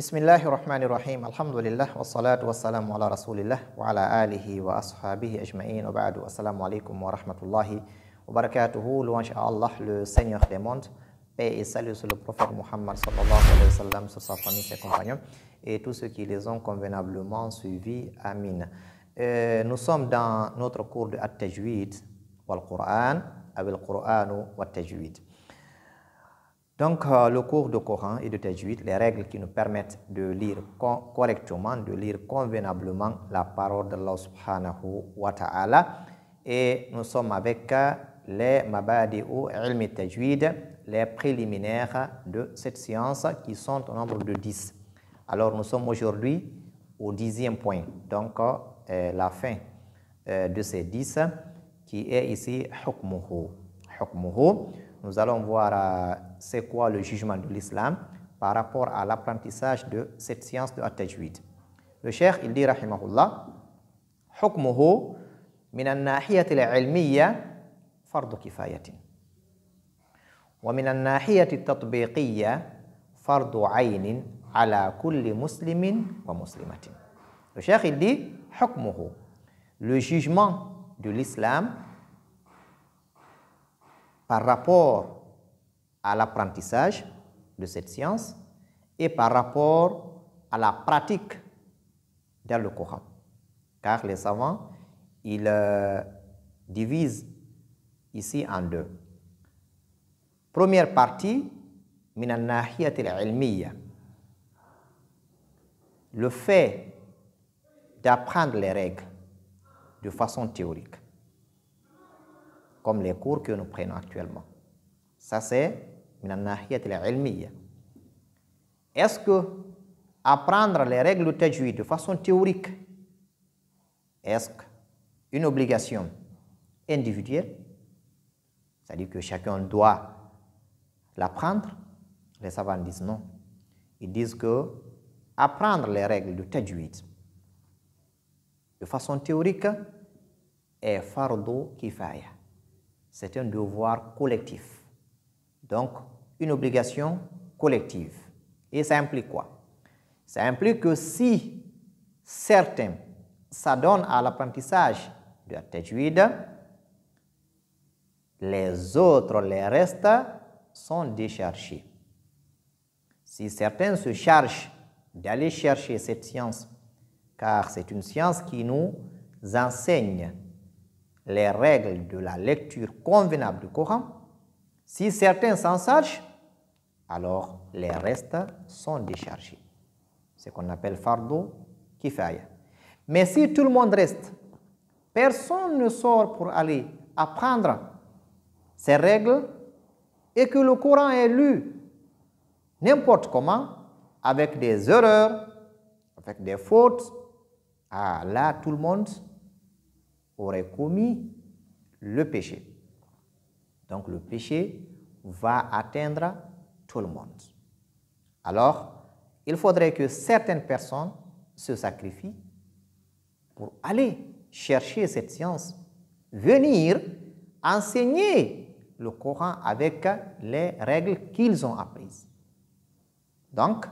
Bismillahirrahmanirrahim. Alhamdulillah. Wassalatu wassalamu ala rasulillah wa ala alihi wa ashabihi ajma'in wa ba'du. Assalamu alaikum wa rahmatullahi wa barakatuhu. Louange à Allah, le Seigneur des mondes. Paix et salut sur le prophète Muhammad sallallahu alayhi wa sallam, sur sa famille, ses compagnons et tous ceux qui les ont convenablement suivis. Amin. Nous sommes dans notre cours de At-Tajwid wal-Qur'an, avec le Qur'an wa Tajwid. Donc, le cours de Coran et de Tajwid, les règles qui nous permettent de lire correctement, de lire convenablement la parole d'Allah subhanahu wa ta'ala. Et nous sommes avec les Mabadi'u ilmi Tajwid, les préliminaires de cette science qui sont au nombre de 10. Alors, nous sommes aujourd'hui au 10e point, donc la fin de ces 10 qui est ici Hukmuhu. Hukmuhu. Nous allons voir c'est quoi le jugement de l'islam par rapport à l'apprentissage de cette science de At-Tajwid. Le cheikh, il dit, rahimahullah, Hukmuhu min an-nahiyati al-ilmiyya fardu kifayatin. Wa min an-nahiyati at-tatbiqiyya fardu aynin ala kulli muslimin wa muslimatin. Le cheikh, il dit, Hukmuhu, le jugement de l'islam par rapport à l'apprentissage de cette science et par rapport à la pratique dans le Coran. Car les savants, ils divisent ici en deux. Première partie, min an-nahiyati al-ilmiyya. Le fait d'apprendre les règles de façon théorique, comme les cours que nous prenons actuellement. Ça, c'est min an-nahiyati al-ilmiyya. Est-ce que apprendre les règles de tajwid de façon théorique, est-ce une obligation individuelle? C'est-à-dire que chacun doit l'apprendre? Les savants disent non. Ils disent que apprendre les règles de tajwid de façon théorique est fardu kifaya. C'est un devoir collectif. Donc, une obligation collective. Et ça implique quoi? Ça implique que si certains s'adonnent à l'apprentissage de la tajwid, les autres, les restes, sont déchargés. Si certains se chargent d'aller chercher cette science, car c'est une science qui nous enseigne les règles de la lecture convenable du Coran, si certains s'en chargent, alors les restes sont déchargés. C'est ce qu'on appelle fardu kifaya. Mais si tout le monde reste, personne ne sort pour aller apprendre ces règles et que le Coran est lu n'importe comment, avec des erreurs, avec des fautes, ah là tout le monde aurait commis le péché. Donc le péché va atteindre tout le monde. Alors, il faudrait que certaines personnes se sacrifient pour aller chercher cette science, venir enseigner le Coran avec les règles qu'ils ont apprises. Donc,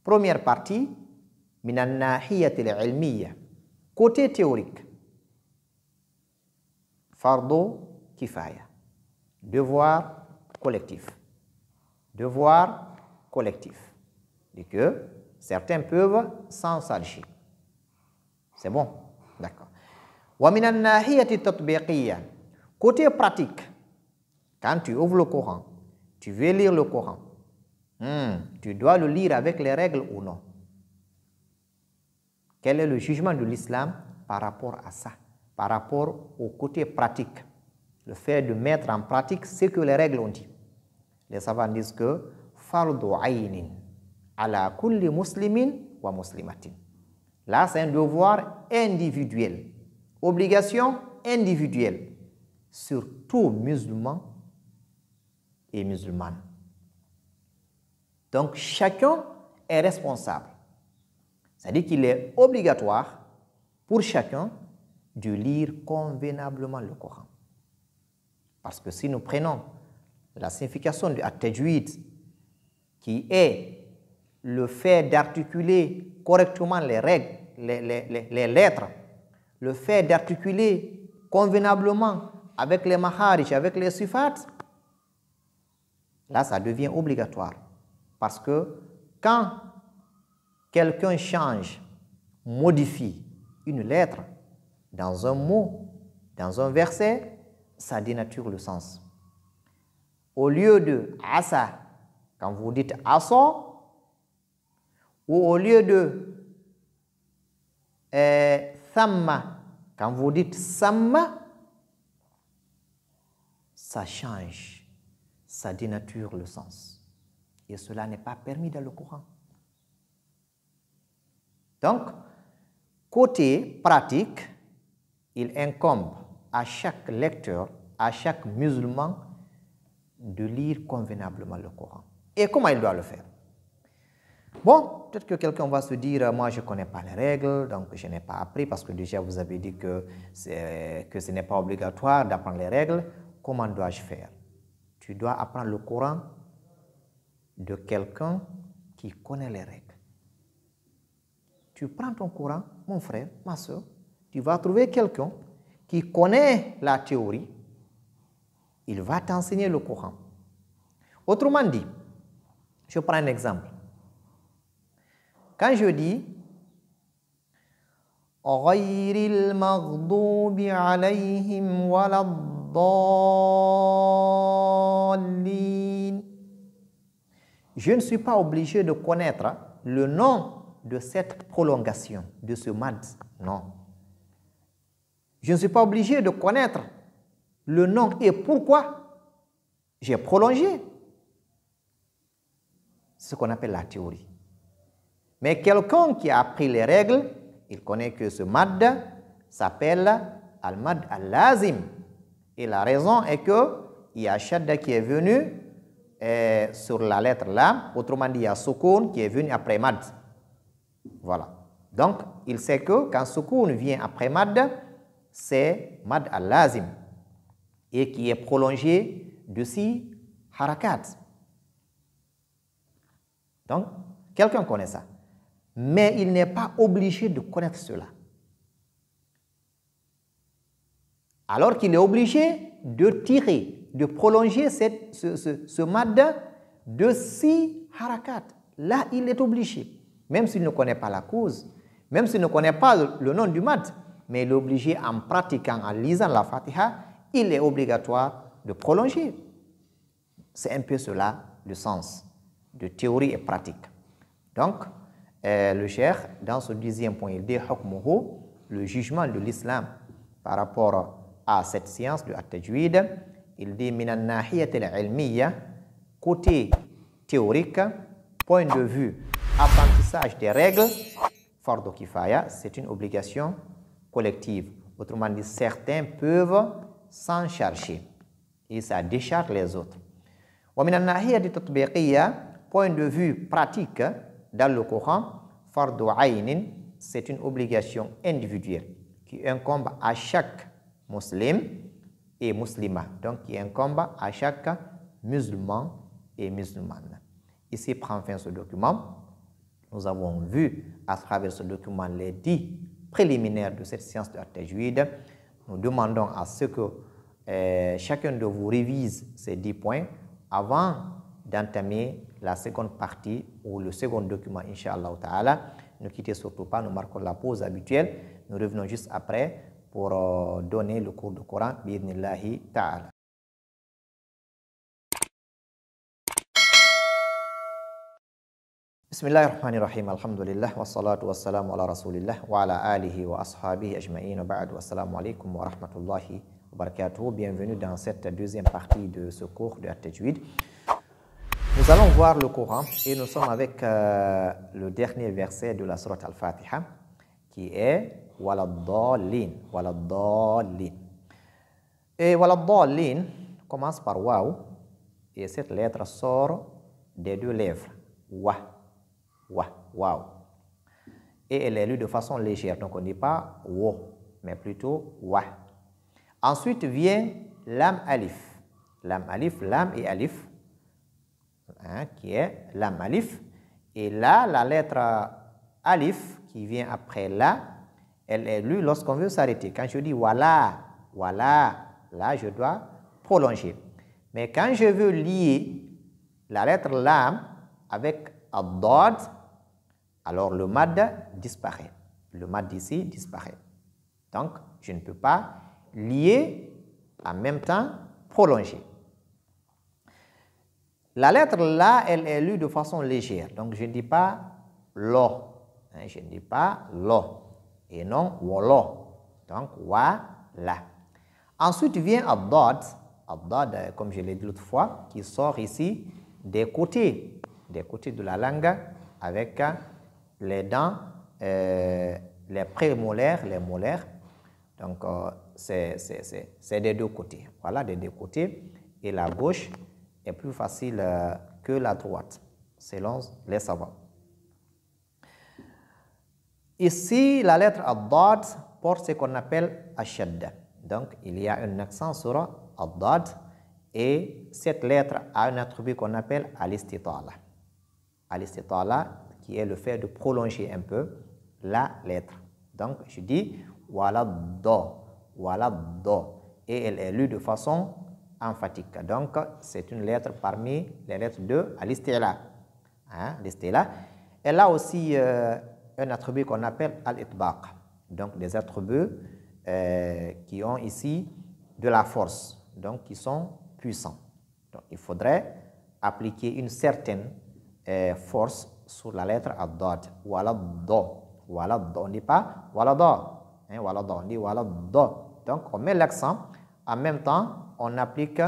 première partie, min an-nahiyati al-ilmiyya, côté théorique, fardu kifaya, devoir collectif. Devoir collectif. Et que certains peuvent s'en charger. C'est bon? D'accord. Wa min an-nahiyati tatbiqiyya, côté pratique, quand tu ouvres le Coran, tu veux lire le Coran, tu dois le lire avec les règles ou non? Quel est le jugement de l'islam par rapport à ça, par rapport au côté pratique, le fait de mettre en pratique ce que les règles ont dit? Les savants disent que fardu aynin ala kulli muslimin wa muslimatin. Là, c'est un devoir individuel, obligation individuelle sur tout musulman et musulmane. Donc, chacun est responsable. C'est-à-dire qu'il est obligatoire pour chacun de lire convenablement le Coran. Parce que si nous prenons la signification de At-Tajwid, qui est le fait d'articuler correctement les règles, les lettres, le fait d'articuler convenablement avec les maharij, avec les sifat, là, ça devient obligatoire. Parce que quand quelqu'un change, modifie une lettre dans un mot, dans un verset, ça dénature le sens. Au lieu de asa, quand vous dites asa, ou au lieu de thamma, quand vous dites samma, ça change, ça dénature le sens. Et cela n'est pas permis dans le Coran. Donc, côté pratique, il incombe à chaque lecteur, à chaque musulman, de lire convenablement le Coran. Et comment il doit le faire? Bon, peut-être que quelqu'un va se dire, moi je ne connais pas les règles, donc je n'ai pas appris, parce que déjà vous avez dit que ce n'est pas obligatoire d'apprendre les règles. Comment dois-je faire? Tu dois apprendre le Coran de quelqu'un qui connaît les règles. Tu prends ton Coran, mon frère, ma soeur, tu vas trouver quelqu'un qui connaît la théorie, il va t'enseigner le Coran. Autrement dit, je prends un exemple. Quand je dis غَيْرِ الْمَغْضُوبِ عَلَيْهِمْ وَلَا الضَّالِّينَ, je ne suis pas obligé de connaître le nom de cette prolongation, de ce mad. Non. Je ne suis pas obligé de connaître le nom et pourquoi j'ai prolongé. C'est ce qu'on appelle la théorie. Mais quelqu'un qui a appris les règles, il connaît que ce mad s'appelle al-mad al-lazim. Et la raison est que il y a shadda qui est venu sur la lettre lam, autrement dit il y a sukun qui est venu après mad. Voilà. Donc, il sait que quand sukun vient après mad, c'est mad al-lazim et qui est prolongé de 6 harakat. Donc, quelqu'un connaît ça. Mais il n'est pas obligé de connaître cela. Alors qu'il est obligé de tirer, de prolonger ce mad de 6 harakat. Là, il est obligé. Même s'il ne connaît pas la cause, même s'il ne connaît pas le nom du mad, mais il est obligé en pratiquant, en lisant la Fatiha, il est obligatoire de prolonger. C'est un peu cela le sens de théorie et pratique. Donc, le cheikh, dans ce 10e point, il dit hukmuhu, le jugement de l'islam par rapport à cette science de at-tajwid. Il dit min an-nahiyat al-ilmiyya, côté théorique, point de vue apprentissage des règles, fardu kifaya, c'est une obligation collective. Autrement dit, certains peuvent s'en charger et ça décharge les autres. Wa min an-nahiyat at-tatbiqiyya, point de vue pratique dans le Coran, fardu aynin, c'est une obligation individuelle qui incombe à chaque musulman et musulmane, donc qui incombe à chaque musulman et musulmane. Ici prend fin ce document. Nous avons vu à travers ce document les 10 préliminaires de cette science de at-tajwid. Nous demandons à ce que chacun de vous révise ces 10 points avant d'entamer la seconde partie ou le second document, Inch'Allah Ta'ala. Ne quittez surtout pas, nous marquons la pause habituelle. Nous revenons juste après pour donner le cours du Coran, bi'idhnillahi ta'ala. Bismillahirrahmanirrahim. Alhamdulillah wa salatu wa salamu ala rasulillah wa ala alihi wa ashabihi ajma'in wa ba'du. Assalamu alaikum wa rahmatullahi wa barakatuh. Bienvenue dans cette deuxième partie de ce cours de at-tajwid. Nous allons voir le Coran et nous sommes avec le dernier verset de la sourate Al-Fatiha qui est Waladdallin. Waladdallin. Et Waladdallin commence par Waw et cette lettre sort des deux lèvres. Waw. Et elle est lue de façon légère. Donc on ne dit pas Wo, mais plutôt Wa. Ensuite vient Lam Alif. Lam Alif, Lam et Alif. Qui est Lam Alif. Et là, la lettre alif qui vient après là, elle est lue lorsqu'on veut s'arrêter. Quand je dis voilà, voilà, là, je dois prolonger. Mais quand je veux lier la lettre lam avec ad-dad, alors le mad disparaît. Le mad ici disparaît. Donc, je ne peux pas lier en même temps prolonger. La lettre la, elle est lue de façon légère. Donc, je ne dis pas lo. Je ne dis pas lo. Et non wolo. Donc, wa, la. Ensuite vient ad-dad. Ad-dad, comme je l'ai dit l'autre fois, qui sort ici des côtés de la langue avec les dents, les prémolaires, les molaires. Donc, c'est des deux côtés. Voilà, des deux côtés. Et la gauche est plus facile que la droite, selon les savants. Ici, la lettre ad-dad porte ce qu'on appelle ashadda. Donc, il y a un accent sur ad-dad et cette lettre a un attribut qu'on appelle al-istitala. Al-istitala, qui est le fait de prolonger un peu la lettre. Donc, je dis wala do, et elle est lue de façon emphatique. Donc, c'est une lettre parmi les lettres de al-istila. L'istila. Elle a aussi un attribut qu'on appelle al-itbaq. Donc, des attributs qui ont ici de la force, donc qui sont puissants. Donc, il faudrait appliquer une certaine force sur la lettre ad-dad. Wala do. On ne dit pas wala do. On dit wala do. Donc, on met l'accent. En même temps, on applique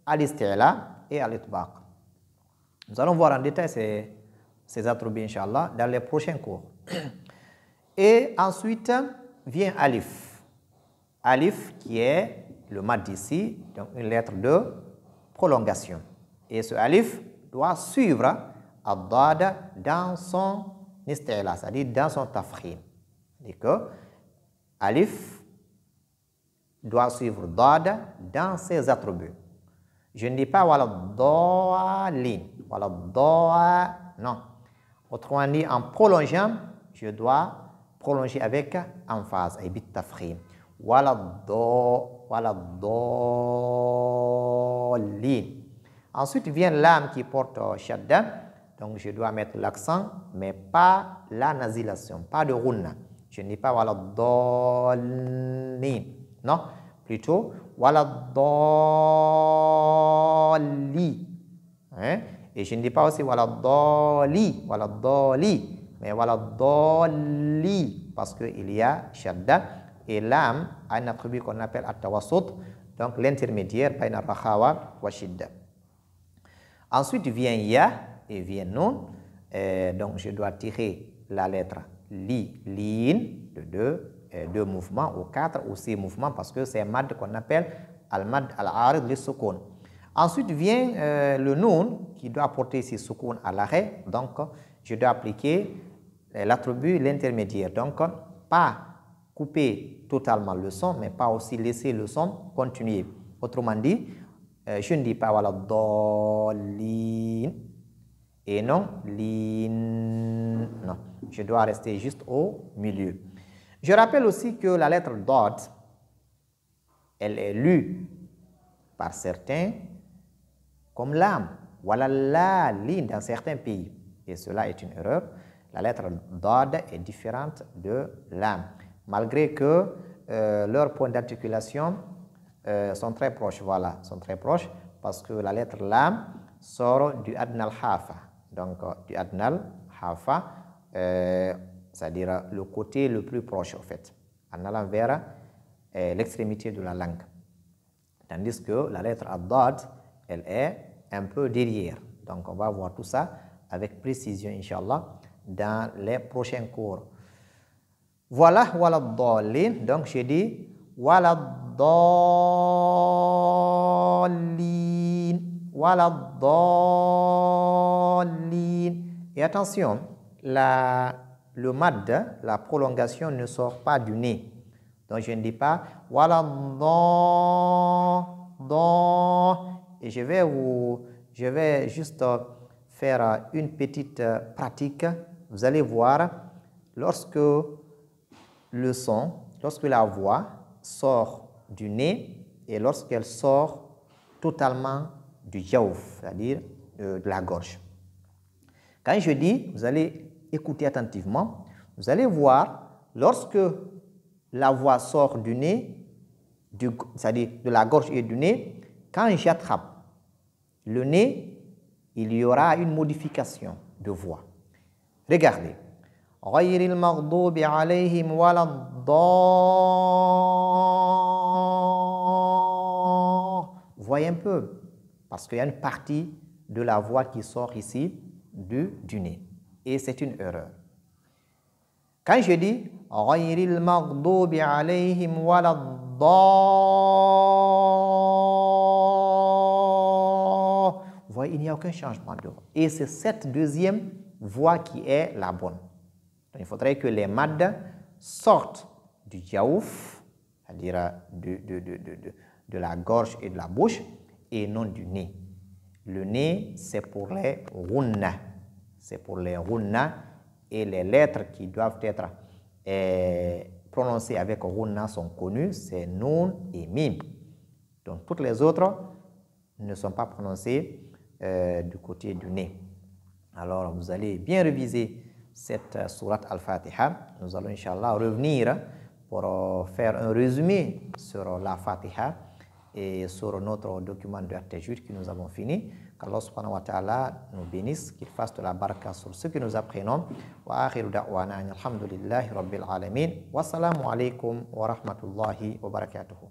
al-istila et al-itbaq. Nous allons voir en détail ces attributs, Inch'Allah, dans les prochains cours. Et ensuite vient alif. Alif qui est le mad ici, donc une lettre de prolongation. Et ce alif doit suivre ad-dad dans son istila, c'est-à-dire dans son tafkhim. C'est-à-dire que alif doit suivre dad dans ses attributs. Je ne dis pas wala dhalin, non. Autrement dit, en prolongeant, je dois prolonger avec emphase, et bit tafkhim. Wala dhalin. Ensuite vient l'âme qui porte shadda. Donc je dois mettre l'accent, mais pas la nasillation, pas de runna. Je ne dis pas wala dhalin. Non, plutôt wala dhalli. Et je ne dis pas aussi wala dhali, mais wala dhalli, parce qu'il y a shadda et l'âme a un attribut qu'on appelle at-tawassut, donc l'intermédiaire bayna al-rakhawa wa shidda. Ensuite vient ya et vient nun. Donc je dois tirer la lettre li, lin, de deux mouvements ou 4 ou 6 mouvements parce que c'est un mad qu'on appelle al-mad al-arid li-sukun. Ensuite vient le nun qui doit apporter ici sukun à l'arrêt. Donc je dois appliquer l'attribut l'intermédiaire. Donc pas couper totalement le son, mais pas aussi laisser le son continuer. Autrement dit, je ne dis pas wala dhalin et non lin. Non, je dois rester juste au milieu. Je rappelle aussi que la lettre dad, elle est lue par certains comme lam, wala la lin dans certains pays. Et cela est une erreur. La lettre dad est différente de lam, malgré que leurs points d'articulation sont très proches. Voilà, sont très proches parce que la lettre lam sort du adnal hafa. Donc, du adnal hafa, c'est-à-dire le côté le plus proche, en fait, en allant vers l'extrémité de la langue. Tandis que la lettre ad-dad, elle est un peu derrière. Donc, on va voir tout ça avec précision, Inch'Allah, dans les prochains cours. Voilà, wala dhalin. Donc, j'ai dit wala dhalin, wala dhalin. Et attention, le mad, la prolongation ne sort pas du nez. Donc, je ne dis pas wala dhalin. Et je vais juste faire une petite pratique. Vous allez voir, lorsque la voix sort du nez et lorsqu'elle sort totalement du jawf, c'est-à-dire de la gorge. Quand je dis, vous allez écouter attentivement, vous allez voir, lorsque la voix sort du nez, c'est-à-dire de la gorge et du nez, quand j'attrape le nez, il y aura une modification de voix. Regardez. غير المغضوب عليهم ولا الضالين. Voyez un peu, parce qu'il y a une partie de la voix qui sort ici du nez. Et c'est une erreur. Quand je dis غير المغضوب عليهم ولا الضالين, vous voyez, il n'y a aucun changement de voix. Et c'est cette deuxième voix qui est la bonne. Donc, il faudrait que les mads sortent du jawf, c'est-à-dire de la gorge et de la bouche, et non du nez. Le nez, c'est pour les ghunna. C'est pour les ghunna, et les lettres qui doivent être prononcées avec ghunna sont connues, c'est nun et mim. Donc, toutes les autres ne sont pas prononcées du côté du nez. Alors, vous allez bien réviser cette sourate Al-Fatiha. Nous allons, Inch'Allah, revenir pour faire un résumé sur la Fatiha et sur notre document de At-Tajwid que nous avons fini. Qu'Allah subhanahu wa ta'ala nous bénisse, qu'il fasse de la baraka sur ce que nous apprenons. Wa akhiru da'wana alhamdulillahi rabbil alamin. Wassalamu alaikum wa rahmatullahi wa barakatuhu.